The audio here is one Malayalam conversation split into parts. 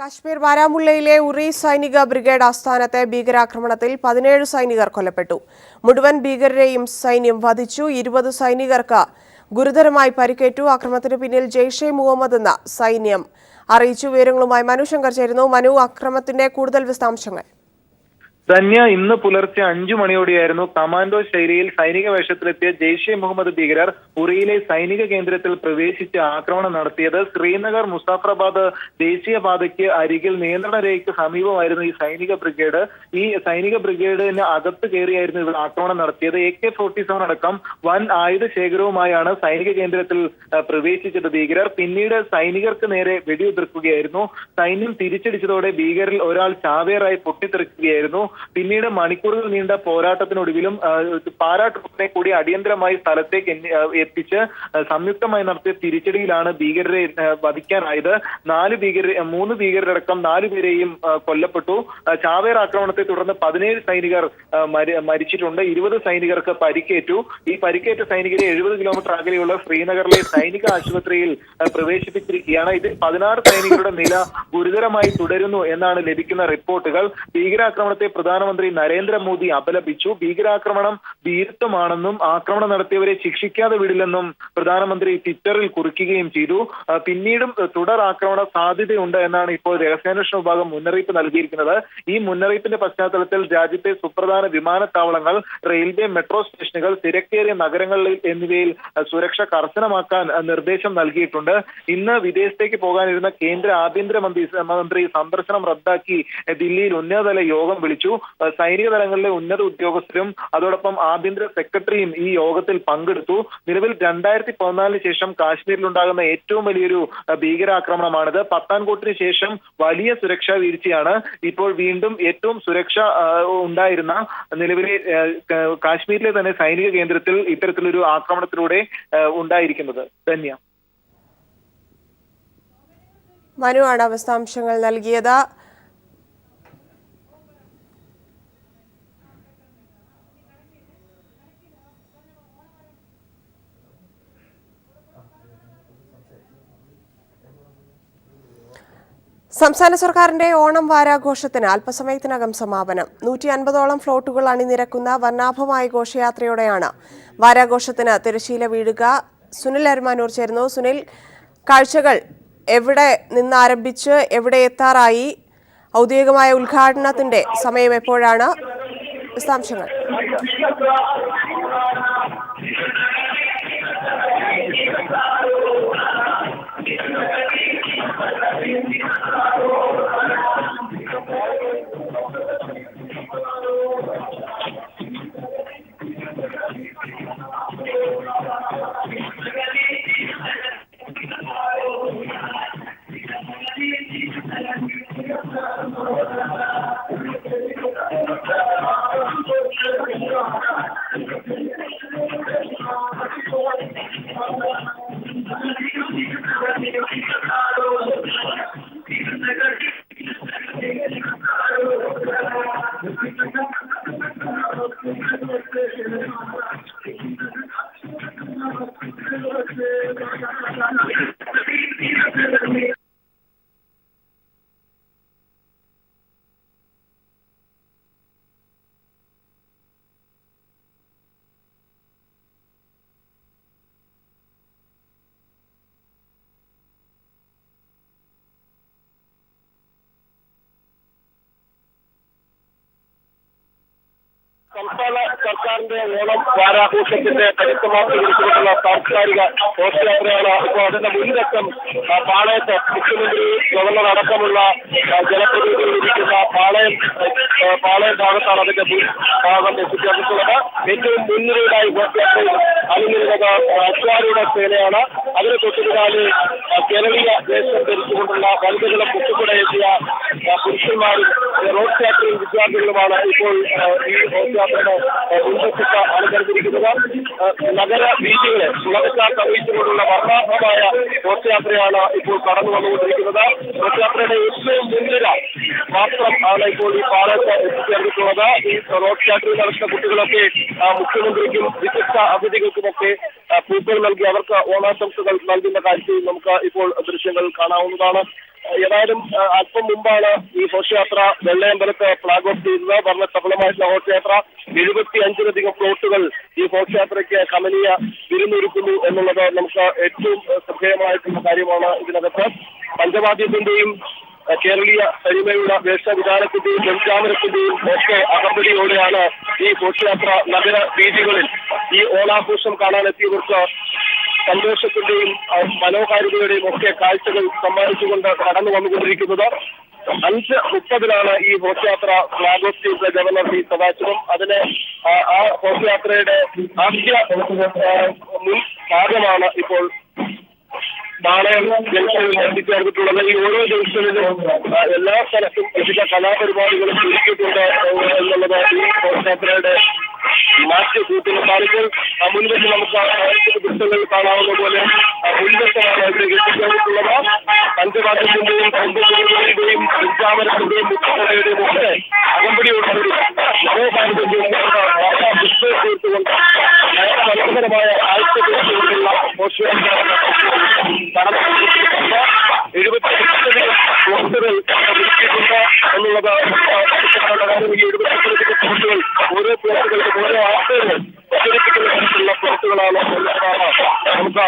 കശ്മീർ ബാരാമുള്ളയിലെ ഉറി സൈനിക ബ്രിഗേഡ് ആസ്ഥാനത്തെ ഭീകരാക്രമണത്തിൽ 17 സൈനികർ കൊല്ലപ്പെട്ടു. മുഴുവൻ ഭീകരരെയും സൈന്യം വധിച്ചു. 20 സൈനികർക്ക് ഗുരുതരമായി പരിക്കേറ്റു. ആക്രമണത്തിന് പിന്നിൽ ജെയ്ഷെ മുഹമ്മദ് എന്ന സൈന്യം അറിയിച്ചു. വിവരങ്ങളുമായി മനു ശങ്കർ ചേരുന്നു. മനു, ആക്രമണത്തിന്റെ കൂടുതൽ വിശദാംശങ്ങൾ. ധന്യ, ഇന്ന് പുലർച്ചെ 5 മണിയോടെയായിരുന്നു കമാൻഡോ ശൈലിയിൽ സൈനിക വേഷത്തിലെത്തിയ ജെയ്ഷെ മുഹമ്മദ് ഭീകരർ ഉറിയിലെ സൈനിക കേന്ദ്രത്തിൽ പ്രവേശിച്ച് ആക്രമണം നടത്തിയത്. ശ്രീനഗർ മുസാഫറാബാദ് ദേശീയപാതയ്ക്ക് അരികിൽ നിയന്ത്രണ രേഖയ്ക്ക് സമീപമായിരുന്നു ഈ സൈനിക ബ്രിഗേഡ്. ഈ സൈനിക ബ്രിഗേഡിന് അകത്ത് കയറിയായിരുന്നു ഇവർ ആക്രമണം നടത്തിയത്. AK-47 അടക്കം വൻ ആയുധ ശേഖരവുമായാണ് സൈനിക കേന്ദ്രത്തിൽ പ്രവേശിച്ചത് ഭീകരർ. പിന്നീട് സൈനികർക്ക് നേരെ വെടിയുതിർക്കുകയായിരുന്നു. സൈന്യം തിരിച്ചടിച്ചതോടെ ഭീകരിൽ ഒരാൾ ചാവേറായി പൊട്ടിത്തെറിക്കുകയായിരുന്നു. പിന്നീട് മണിക്കൂറുകൾ നീണ്ട പോരാട്ടത്തിനൊടുവിലും പാരാട്രൂപ്പിനെ കൂടി അടിയന്തരമായി സ്ഥലത്തേക്ക് എത്തിച്ച് സംയുക്തമായി നടത്തിയ തിരിച്ചടിയിലാണ് ഭീകരരെ വധിക്കാനായത്. 3 ഭീകരരടക്കം 4 പേരെയും കൊല്ലപ്പെട്ടു. ചാവേർ ആക്രമണത്തെ തുടർന്ന് 17 സൈനികർ മരിച്ചിട്ടുണ്ട്. 20 സൈനികർക്ക് പരിക്കേറ്റു. ഈ പരിക്കേറ്റ സൈനികരെ 70 കിലോമീറ്റർ അകലെയുള്ള ശ്രീനഗറിലെ സൈനിക ആശുപത്രിയിൽ പ്രവേശിപ്പിച്ചിരിക്കുകയാണ്. ഇതിൽ 16 സൈനികരുടെ നില ഗുരുതരമായി തുടരുന്നു എന്നാണ് ലഭിക്കുന്ന റിപ്പോർട്ടുകൾ. ഭീകരാക്രമണത്തെ പ്രധാനമന്ത്രി നരേന്ദ്രമോദി അപലപിച്ചു. ഭീകരാക്രമണം ഭീരുത്വമാണെന്നും ആക്രമണം നടത്തിയവരെ ശിക്ഷിക്കാതെ വിടില്ലെന്നും പ്രധാനമന്ത്രി ട്വിറ്ററിൽ കുറിക്കുകയും ചെയ്തു. പിന്നീടും തുടർ ആക്രമണ സാധ്യതയുണ്ട് എന്നാണ് ഇപ്പോൾ രഹസ്യാന്വേഷണ വിഭാഗം മുന്നറിയിപ്പ് നൽകിയിരിക്കുന്നത്. ഈ മുന്നറിയിപ്പിന്റെ പശ്ചാത്തലത്തിൽ രാജ്യത്തെ സുപ്രധാന വിമാനത്താവളങ്ങൾ, റെയിൽവേ, മെട്രോ സ്റ്റേഷനുകൾ, തിരക്കേറിയ നഗരങ്ങളിൽ എന്നിവയിൽ സുരക്ഷ കർശനമാക്കാൻ നിർദ്ദേശം നൽകിയിട്ടുണ്ട്. ഇന്ന് വിദേശത്തേക്ക് പോകാനിരുന്ന കേന്ദ്ര ആഭ്യന്തര മന്ത്രി സന്ദർശനം റദ്ദാക്കി ദില്ലിയിൽ ഉന്നതതല യോഗം വിളിച്ചു. സൈനിക തലങ്ങളിലെ ഉന്നത ഉദ്യോഗസ്ഥരും അതോടൊപ്പം ആഭ്യന്തര സെക്രട്ടറിയും ഈ യോഗത്തിൽ പങ്കെടുത്തു. നിലവിൽ 2014 ശേഷം കാശ്മീരിലുണ്ടാകുന്ന ഏറ്റവും വലിയൊരു ഭീകരാക്രമണമാണിത്. പത്താൻകോട്ടിന് ശേഷം വലിയ സുരക്ഷാ വീഴ്ചയാണ് ഇപ്പോൾ വീണ്ടും ഏറ്റവും സുരക്ഷ ഉണ്ടായിരുന്ന നിലവിലെ കാശ്മീരിലെ തന്നെ സൈനിക കേന്ദ്രത്തിൽ ഇത്തരത്തിലൊരു ആക്രമണത്തിലൂടെ ഉണ്ടായിരിക്കുന്നത്. ധന്യ. മനുവാണ് വിശദാംശങ്ങൾ നൽകിയത്. സംസ്ഥാന സർക്കാരിന്റെ ഓണം വാരാഘോഷത്തിന് അല്പസമയത്തിനകം സമാപനം. 150ഓളം ഫ്ലോട്ടുകൾ അണിനിരക്കുന്ന വർണ്ണാഭമായ ഘോഷയാത്രയോടെയാണ് വാരാഘോഷത്തിന് തിരശ്ശീല വീഴുക. സുനിൽ അരുമാനൂർ ചേരുന്നു. സുനിൽ, കാഴ്ചകൾ എവിടെ നിന്ന് ആരംഭിച്ച് എവിടെ എത്താറായി? ഔദ്യോഗികമായ ഉദ്ഘാടനത്തിന്റെ സമയം എപ്പോഴാണ്? വിശദാംശങ്ങൾ. സംസ്ഥാന സർക്കാരിന്റെ ഓണം വാരാഘോഷത്തിന്റെ കരുത്തമാക്കി വിളിച്ചുകൊണ്ടുള്ള സാംസ്കാരിക ഘോഷയാത്രയാണ്. ഇപ്പോൾ അതിന്റെ മുൻതക്കം പാളയത്ത് മുഖ്യമന്ത്രി, ഗവർണർ അടക്കമുള്ള ജനപ്രതിനിധികൾ ഇരിക്കുന്ന പാളയം ഭാഗത്താണ് അതിന്റെ ഭാഗം എത്തിച്ചേർന്നിട്ടുള്ളത്. ഏറ്റവും മുൻനിരയിലായി ഘോഷയാത്രയിൽ അണിനിരുന്നത് അശ്വാരൂഢ സേനയാണ്. അതിന് തൊട്ടുപിന്നാലെ കേരളീയ വേഷം ധരിച്ചുകൊണ്ടുള്ള വനിതകളും മുത്തുകുടയെത്തിയ പുരുഷന്മാരും റോഡ് യാത്രയും വിദ്യാർത്ഥികളുമാണ് ഇപ്പോൾ ഈ ഘോഷയാത്രയുടെ മുൻവശത്ത് അണിനിരന്നിരിക്കുന്നത്. നഗര വീതികളെ ഉളകച്ചാർത്ത് അറിയിച്ചുകൊണ്ടുള്ള വർണ്ണാഭമായ ഘോഷയാത്രയാണ് ഇപ്പോൾ കടന്നു വന്നുകൊണ്ടിരിക്കുന്നത്. ഘോഷയാത്രയുടെ ഏറ്റവും മുൻനിര മാത്രം ആണ് ഇപ്പോൾ ഈ പാളയത്ത് എത്തിച്ചേർന്നിട്ടുള്ളത്. ഈ റോഡ് യാത്രയിൽ നടക്കുന്ന കുട്ടികളൊക്കെ മുഖ്യമന്ത്രിക്കും വിശിഷ്ട അതിഥികൾക്കുമൊക്കെ പൂക്കൾ നൽകി അവർക്ക് ഓണാശംസകൾ നൽകുന്ന കാഴ്ചയും നമുക്ക് ഇപ്പോൾ ദൃശ്യങ്ങൾ കാണാവുന്നതാണ്. ഏതായാലും അല്പം മുമ്പാണ് ഈ ഘോഷയാത്ര വെള്ളയമ്പലത്ത് ഫ്ലാഗ് ഓഫ് ചെയ്തത്. വളരെ സഫലമായിട്ടുള്ള ഘോഷയാത്ര. 75-ലധികം പ്ലോട്ടുകൾ ഈ ഘോഷയാത്രയ്ക്ക് കമനീയ വിരുന്നൊരുക്കുന്നു എന്നുള്ളത് നമുക്ക് ഏറ്റവും ശ്രദ്ധേയമായിട്ടുള്ള കാര്യമാണ്. ഇതിനകത്ത് പഞ്ചവാദ്യത്തിന്റെയും കേരളീയ തനിമയുള്ള വേഷവിധാനത്തിന്റെയും വെഞ്ചാമരത്തിന്റെയും ഒക്കെ അകമ്പടിയോടെയാണ് ഈ ഘോഷയാത്ര നഗര വീതികളിൽ ഈ ഓണാഘോഷം കാണാനെത്തിയവർക്ക് സന്തോഷത്തിന്റെയും മനോഹാരിതയുടെയും ഒക്കെ കാഴ്ചകൾ സമ്മാനിച്ചുകൊണ്ട് കടന്നു വന്നുകൊണ്ടിരിക്കുന്നത്. 5:30 ഈ ഘോഷയാത്ര ഫ്ലാഗ് ഓഫ് ചെയ്ത ഗവർണർ പി സദാശിവം. അതിന് ആ ഘോഷയാത്രയുടെ ആദ്യ മുൻ ഭാഗമാണ് ഇപ്പോൾ നാളെയും ജംഗ്ഷനിൽ എത്തിച്ചേർന്നിട്ടുള്ളത്. ഈ ഓരോ ജംഗ്ഷനിലും എല്ലാ സ്ഥലത്തും വിവിധ കലാപരിപാടികളും ഒരുക്കിയിട്ടുണ്ട് എന്നുള്ളത് ഈ ഘോഷയാത്രയുടെ മാറ്റി കൂട്ടുന്നതാണ്. ഇപ്പോൾ മുൻവശം നമുക്ക് ദൃശ്യങ്ങളിൽ കാണാവുന്ന പോലെ മുൻവശമാണ് ഇവിടെ എത്തിച്ചേർന്നിട്ടുള്ളത്. പഞ്ചവാദ്യത്തിന്റെയും പഞ്ചപുരങ്ങളുടെയും പഞ്ചാമരത്തിന്റെയും മുഖ്യയുടെയും ഒക്കെ അകമ്പടിയുള്ള ഒരു നവോപാരതയും ഡിസ്പ്ലേ തീർത്തുകൊണ്ട് മനോഹരമായ കാഴ്ചകൊണ്ടുള്ള ഘോഷയാത്ര 78 പ്ലോട്ടുകൾ ഒരുക്കിയിട്ടുണ്ട് എന്നുള്ളത്. ഈ 78 പ്ലോട്ടുകൾ ഓരോ പ്ലോട്ടുകൾക്കും ഓരോ ആളുകൾ പ്രചരിപ്പിക്കുന്ന തരത്തിലുള്ള പ്ലോട്ടുകളാണ് എന്നുള്ളതാണ് നമുക്ക്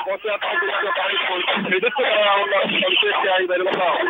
ഘോഷയാത്രയെക്കുറിച്ച് പറയുമ്പോൾ എടുത്തു പറയാവുന്ന സവിശേഷതയായി വരുന്നതാണ്.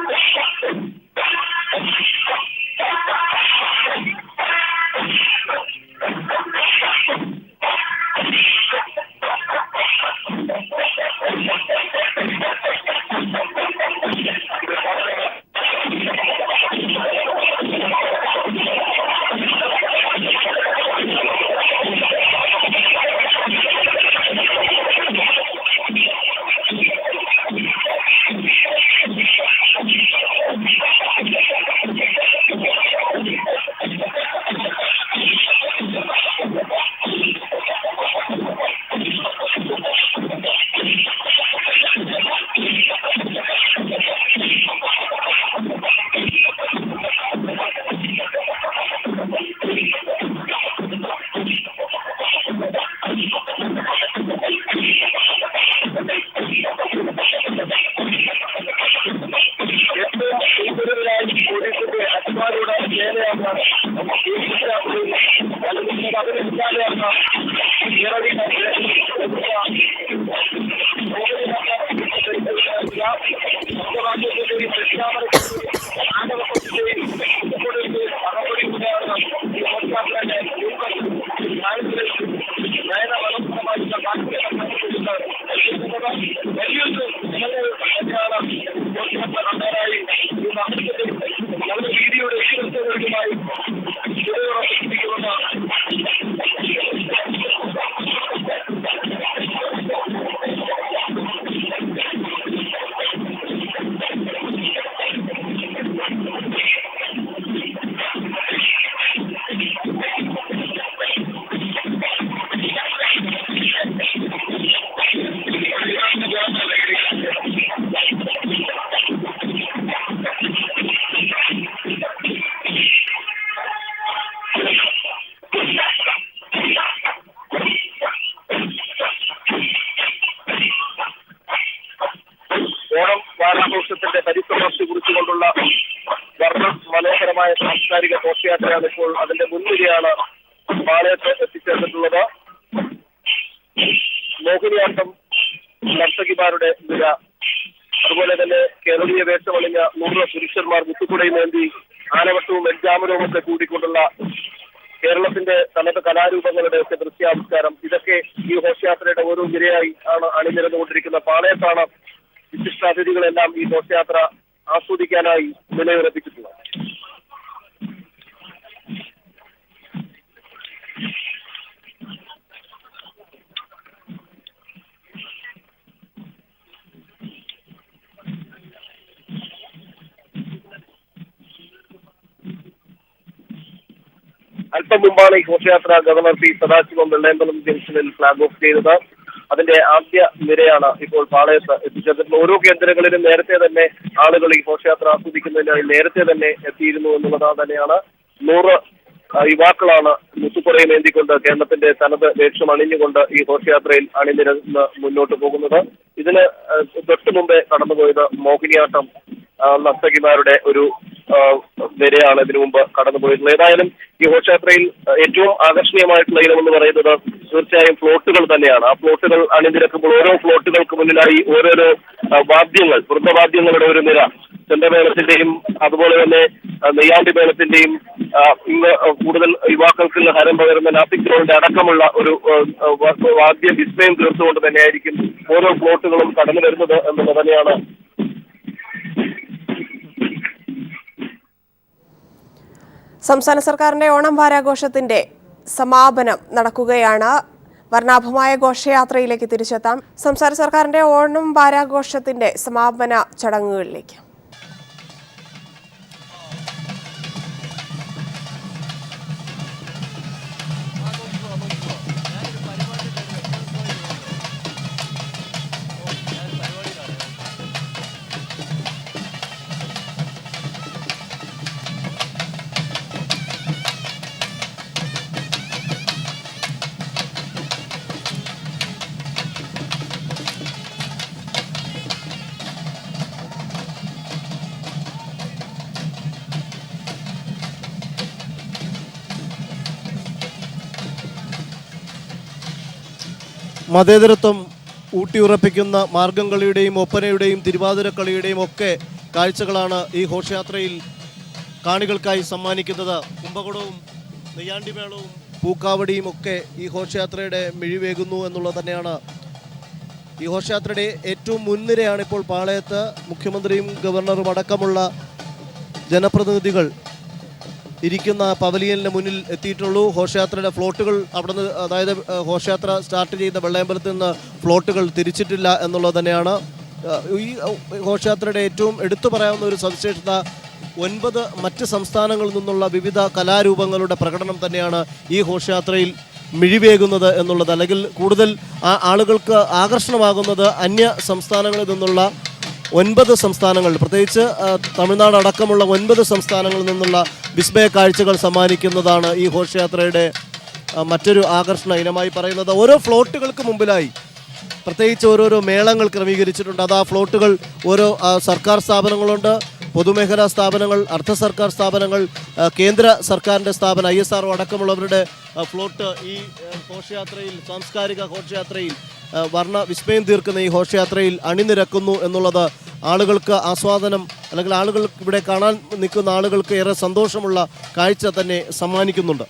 വാരാഘോഷത്തിന്റെ പരിസമാപ്തി കുറിച്ചുകൊണ്ടുള്ള മനോഹരമായ സാംസ്കാരിക ഘോഷയാത്രയാണ് ഇപ്പോൾ അതിന്റെ മുൻനിരയാണ് പാളയത്ത് എത്തിച്ചേർന്നിട്ടുള്ളത്. മോഹിനിയാട്ടം നർത്തകിമാരുടെ നിര, അതുപോലെ തന്നെ കേരളീയ വേഷമണിഞ്ഞ 100 പുരുഷന്മാർ മുത്തുകുടയുമേന്തി ആനവട്ടവും വെഞ്ചാമരവും ഒക്കെ കൂടിക്കൊണ്ടുള്ള കേരളത്തിന്റെ തനത് കലാരൂപങ്ങളുടെ ഒക്കെ ദൃശ്യാവിഷ്കാരം, ഇതൊക്കെ ഈ ഘോഷയാത്രയുടെ ഓരോ നിരയായി ആണ് അണിനിരന്നുകൊണ്ടിരിക്കുന്ന പാളയത്താണ് വിശിഷ്ടാതിഥികളെല്ലാം ഈ ഘോഷയാത്ര ആസ്വദിക്കാനായി നിലയുറപ്പിച്ചിട്ടുള്ളത്. അല്പം മുമ്പാണ് ഈ ഘോഷയാത്ര ഗവർണർ പി സദാശിവം വെള്ളയമ്പലം ജംഗ്ഷനിൽ ഫ്ലാഗ് ഓഫ് ചെയ്തത്. അതിന്റെ ആദ്യ നിരയാണ് ഇപ്പോൾ പാളയത്ത് എത്തിച്ചേർന്നിട്ടുള്ള. ഓരോ കേന്ദ്രങ്ങളിലും നേരത്തെ തന്നെ ആളുകൾ ഈ ഘോഷയാത്ര ആസ്വദിക്കുന്നതിനായി നേരത്തെ തന്നെ എത്തിയിരുന്നു എന്നുള്ളത് തന്നെയാണ്. 100 യുവാക്കളാണ് മുത്തുക്കുടയും ഏന്തിക്കൊണ്ട് കേരളത്തിന്റെ തനത് വേഷം അണിഞ്ഞുകൊണ്ട് ഈ ഘോഷയാത്രയിൽ അണിനിരന്ന് മുന്നോട്ട് പോകുന്നത്. ഇതിന് തൊട്ടു മുമ്പേ കടന്നുപോയത് മോഹിനിയാട്ടം നർത്തകിമാരുടെ ഒരു നിരയാണ് ഇതിനു മുമ്പ് കടന്നുപോയിട്ടുള്ളത്. ഏതായാലും ഈ ഘോഷയാത്രയിൽ ഏറ്റവും ആകർഷണീയമായിട്ടുള്ള ഇനമെന്ന് പറയുന്നത് തീർച്ചയായും ഫ്ലോട്ടുകൾ തന്നെയാണ്. ആ ഫ്ലോട്ടുകൾ അണിനിരക്കുമ്പോൾ ഓരോ ഫ്ലോട്ടുകൾക്ക് മുന്നിലായി ഓരോരോ വാദ്യങ്ങൾ, വൃന്ദവാദ്യങ്ങളുടെ ഒരു നിര, ചെണ്ടമേളത്തിന്റെയും അതുപോലെ തന്നെ നെയ്യാണ്ടി മേളത്തിന്റെയും ഇന്ന് കൂടുതൽ യുവാക്കൾക്ക് ഹരം പകരുന്ന നാസിക് ഗ്രൗണ്ട് അടക്കമുള്ള ഒരു വാദ്യ വിസ്മയം തീർത്തുകൊണ്ട് തന്നെയായിരിക്കും ഓരോ ഫ്ലോട്ടുകളും കടന്നു വരുന്നത് എന്നുള്ളത് തന്നെയാണ്. സംസ്ഥാന സർക്കാരിന്റെ ഓണം വാരാഘോഷത്തിന്റെ സമാപനം നടക്കുകയാണ്. വർണ്ണാഭമായ ഘോഷയാത്രയിലേക്ക് തിരിച്ചെത്താം. സംസ്ഥാന സർക്കാരിന്റെ ഓണം വാരാഘോഷത്തിന്റെ സമാപന ചടങ്ങുകളിലേക്ക്. മതേതരത്വം ഊട്ടിയുറപ്പിക്കുന്ന മാർഗംകളിയുടെയും ഒപ്പനയുടെയും തിരുവാതിരക്കളിയുടെയും ഒക്കെ കാഴ്ചകളാണ് ഈ ഘോഷയാത്രയിൽ കാണികൾക്കായി സമ്മാനിക്കുന്നത്. കുംഭകുടവും നെയ്യാണ്ടിമേളവും പൂക്കാവടിയും ഒക്കെ ഈ ഘോഷയാത്രയുടെ മിഴിവേകുന്നു എന്നുള്ളത് തന്നെയാണ്. ഈ ഘോഷയാത്രയുടെ ഏറ്റവും മുൻനിരയാണ് ഇപ്പോൾ പാളയത്ത്. മുഖ്യമന്ത്രിയും ഗവർണറും അടക്കമുള്ള ജനപ്രതിനിധികൾ ഇരിക്കുന്ന പവലിയനിന് മുന്നിൽ എത്തിയിട്ടുള്ളൂ. ഘോഷയാത്രയുടെ ഫ്ലോട്ടുകൾ അവിടുന്ന്, അതായത് ഘോഷയാത്ര സ്റ്റാർട്ട് ചെയ്ത വെള്ളയമ്പലത്തിൽ നിന്ന് ഫ്ലോട്ടുകൾ തിരിച്ചിട്ടില്ല എന്നുള്ളത് തന്നെയാണ്. ഈ ഘോഷയാത്രയുടെ ഏറ്റവും എടുത്തു പറയാവുന്ന ഒരു സവിശേഷത 9 മറ്റ് സംസ്ഥാനങ്ങളിൽ നിന്നുള്ള വിവിധ കലാരൂപങ്ങളുടെ പ്രകടനം തന്നെയാണ് ഈ ഘോഷയാത്രയിൽ മിഴിവേകുന്നത് എന്നുള്ളത്. അല്ലെങ്കിൽ കൂടുതൽ ആളുകൾക്ക് ആകർഷണമാകുന്നത് അന്യ സംസ്ഥാനങ്ങളിൽ നിന്നുള്ള 9 സംസ്ഥാനങ്ങൾ, പ്രത്യേകിച്ച് തമിഴ്നാട് അടക്കമുള്ള 9 സംസ്ഥാനങ്ങളിൽ നിന്നുള്ള വിസ്മയ കാഴ്ചകൾ സമ്മാനിക്കുന്നതാണ് ഈ ഘോഷയാത്രയുടെ മറ്റൊരു ആകർഷണ ഇനമായി പറയുന്നത്. ഓരോ ഫ്ലോട്ടുകൾക്ക് മുമ്പിലായി പ്രത്യേകിച്ച് ഓരോരോ മേളങ്ങൾ ക്രമീകരിച്ചിട്ടുണ്ട്. അത് ആ ഫ്ലോട്ടുകൾ ഓരോ സർക്കാർ സ്ഥാപനങ്ങളുണ്ട്, പൊതുമേഖലാ സ്ഥാപനങ്ങൾ, അർദ്ധ സർക്കാർ സ്ഥാപനങ്ങൾ, കേന്ദ്ര സർക്കാരിൻ്റെ സ്ഥാപനം ISRO അടക്കമുള്ളവരുടെ ഫ്ലോട്ട് ഈ ഘോഷയാത്രയിൽ, സാംസ്കാരിക ഘോഷയാത്രയിൽ വർണ്ണ വിസ്മയം തീർക്കുന്ന ഈ ഘോഷയാത്രയിൽ അണിനിരക്കുന്നു എന്നുള്ളത് ആളുകൾക്ക് ആസ്വാദനം, അല്ലെങ്കിൽ ആളുകൾ ഇവിടെ കാണാൻ നിൽക്കുന്ന ആളുകൾക്ക് ഏറെ സന്തോഷമുള്ള കാഴ്ച തന്നെ സമ്മാനിക്കുന്നുണ്ട്.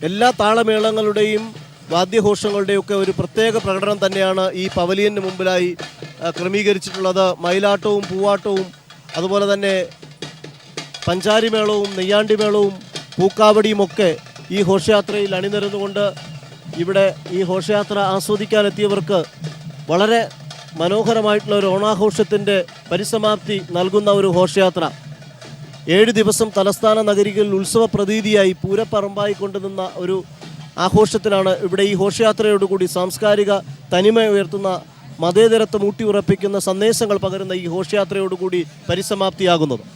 എല്ലാ താളമേളങ്ങളുടെയും വാദ്യഘോഷങ്ങളുടെയും ഒക്കെ ഒരു പ്രത്യേക പ്രകടനം തന്നെയാണ് ഈ പവലിയന് മുമ്പിലായി ക്രമീകരിച്ചിട്ടുള്ളത്. മയിലാട്ടവും പൂവാട്ടവും അതുപോലെ തന്നെ പഞ്ചാരിമേളവും നെയ്യാണ്ടിമേളവും പൂക്കാവടിയുമൊക്കെ ഈ ഘോഷയാത്രയിൽ അണിനിരന്നുകൊണ്ട് ഇവിടെ ഈ ഘോഷയാത്ര ആസ്വദിക്കാനെത്തിയവർക്ക് വളരെ മനോഹരമായിട്ടുള്ള ഒരു ഓണാഘോഷത്തിൻ്റെ പരിസമാപ്തി നൽകുന്ന ഒരു ഘോഷയാത്ര. 7 ദിവസം തലസ്ഥാന നഗരികളിൽ ഉത്സവ പ്രതീതിയായി പൂരപ്പറമ്പായി കൊണ്ടുനിന്ന ഒരു ആഘോഷത്തിനാണ് ഇവിടെ ഈ ഘോഷയാത്രയോടുകൂടി സാംസ്കാരിക തനിമ ഉയർത്തുന്ന, മതേതരത്വം ഊട്ടിയുറപ്പിക്കുന്ന സന്ദേശങ്ങൾ പകരുന്ന ഈ ഘോഷയാത്രയോടുകൂടി പരിസമാപ്തിയാകുന്നത്.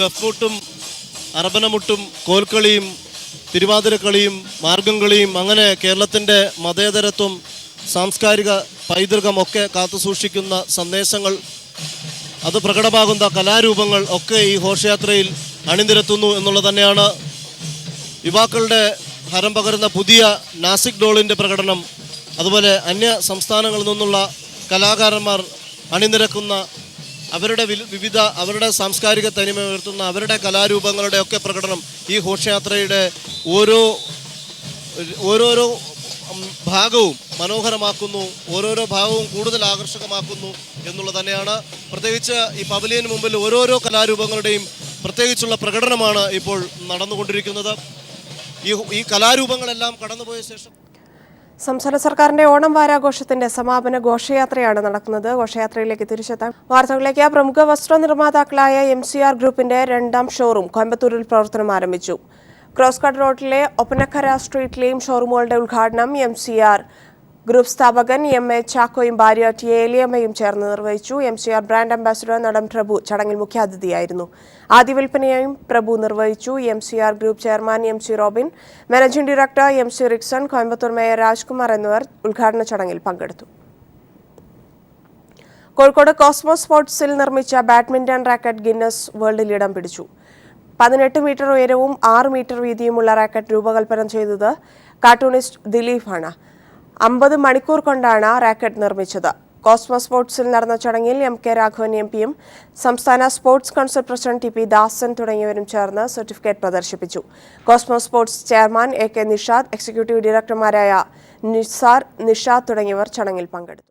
ദഫ്മുട്ടും അറബനമുട്ടും കോൽക്കളിയും തിരുവാതിരക്കളിയും മാർഗംകളിയും അങ്ങനെ കേരളത്തിൻ്റെ മതേതരത്വം സാംസ്കാരിക പൈതൃകമൊക്കെ കാത്തുസൂക്ഷിക്കുന്ന സന്ദേശങ്ങൾ അത് പ്രകടമാകുന്ന കലാരൂപങ്ങൾ ഒക്കെ ഈ ഘോഷയാത്രയിൽ അണിനിരത്തുന്നു എന്നുള്ളത് തന്നെയാണ്. യുവാക്കളുടെ ഹരം പകരുന്ന പുതിയ നാസിക് ഡോളിൻ്റെ പ്രകടനം, അതുപോലെ അന്യ സംസ്ഥാനങ്ങളിൽ നിന്നുള്ള കലാകാരന്മാർ അണിനിരക്കുന്ന അവരുടെ സാംസ്കാരിക തനിമ ഉയർത്തുന്ന അവരുടെ കലാരൂപങ്ങളുടെ ഒക്കെ പ്രകടനം ഈ ഘോഷയാത്രയുടെ ഓരോരോ ഭാഗവും മനോഹരമാക്കുന്നു, ഓരോരോ ഭാഗവും കൂടുതൽ ആകർഷകമാക്കുന്നു എന്നുള്ളത് തന്നെയാണ്. പ്രത്യേകിച്ച് ഈ പവലിയന് മുമ്പിൽ ഓരോരോ കലാരൂപങ്ങളുടെയും പ്രത്യേകിച്ചുള്ള പ്രകടനമാണ് ഇപ്പോൾ നടന്നുകൊണ്ടിരിക്കുന്നത്. ഈ കലാരൂപങ്ങളെല്ലാം കടന്നുപോയ ശേഷം സംസ്ഥാന സർക്കാരിന്റെ ഓണം വാരാഘോഷത്തിന്റെ സമാപന ഘോഷയാത്രയാണ് നടക്കുന്നത്. ഘോഷയാത്രയിലേക്ക് തിരിച്ചെത്താം. വാർത്തകളിലേക്ക്. പ്രമുഖ വസ്ത്ര നിർമ്മാതാക്കളായ MCR ഗ്രൂപ്പിന്റെ 2ാം ഷോറൂം കോയമ്പത്തൂരിൽ പ്രവർത്തനം ആരംഭിച്ചു. ക്രോസ് കട്ട് റോഡിലെ ഒപ്പനക്കര സ്ട്രീറ്റിലെയും ഷോറൂമുകളുടെ ഉദ്ഘാടനം MCR ഗ്രൂപ്പ് സ്ഥാപകൻ MA ചാക്കോയും ഭാര്യ ടി ഏലിയമ്മയും ചേർന്ന് നിർവഹിച്ചു. MCR ബ്രാൻഡ് അംബാസിഡർ നടൻ പ്രഭു ചടങ്ങിൽ മുഖ്യാതിഥിയായിരുന്നു. ആദ്യ വിൽപ്പനയും പ്രഭു നിർവഹിച്ചു. MCR group chairman MC Robin, managing director MC Rixon, Coimbatore mayor Rajkumar എന്നിവർ ഉദ്ഘാടന ചടങ്ങിൽ പങ്കെടുത്തു. കോഴിക്കോട് കോസ്മോസ് സ്പോർട്സിൽ നിർമ്മിച്ച ബാഡ്മിന്റൺ റാക്കറ്റ് ഗിന്നസ് വേൾഡിൽ ഇടം പിടിച്ചു. 18 മീറ്റർ ഉയരവും 6 മീറ്റർ വീതിയുമുള്ള റാക്കറ്റ് രൂപകൽപ്പന ചെയ്തത് കാർട്ടൂണിസ്റ്റ് ദിലീപാണ്. 50 മണിക്കൂർ കൊണ്ടാണ് റാക്കറ്റ് നിർമ്മിച്ചത്. കോസ്മോസ് സ്പോർട്സിൽ നടന്ന ചടങ്ങിൽ MK രാഘവൻ MP-യും സംസ്ഥാന sports council president TP Dasan തുടങ്ങിയവരും ചേർന്ന് സർട്ടിഫിക്കറ്റ് പ്രദർശിപ്പിച്ചു. Cosmos sports chairman AK Nishad, executive ഡയറക്ടർമാരായ നിഷാദ് തുടങ്ങിയവർ ചടങ്ങിൽ പങ്കെടുത്തു.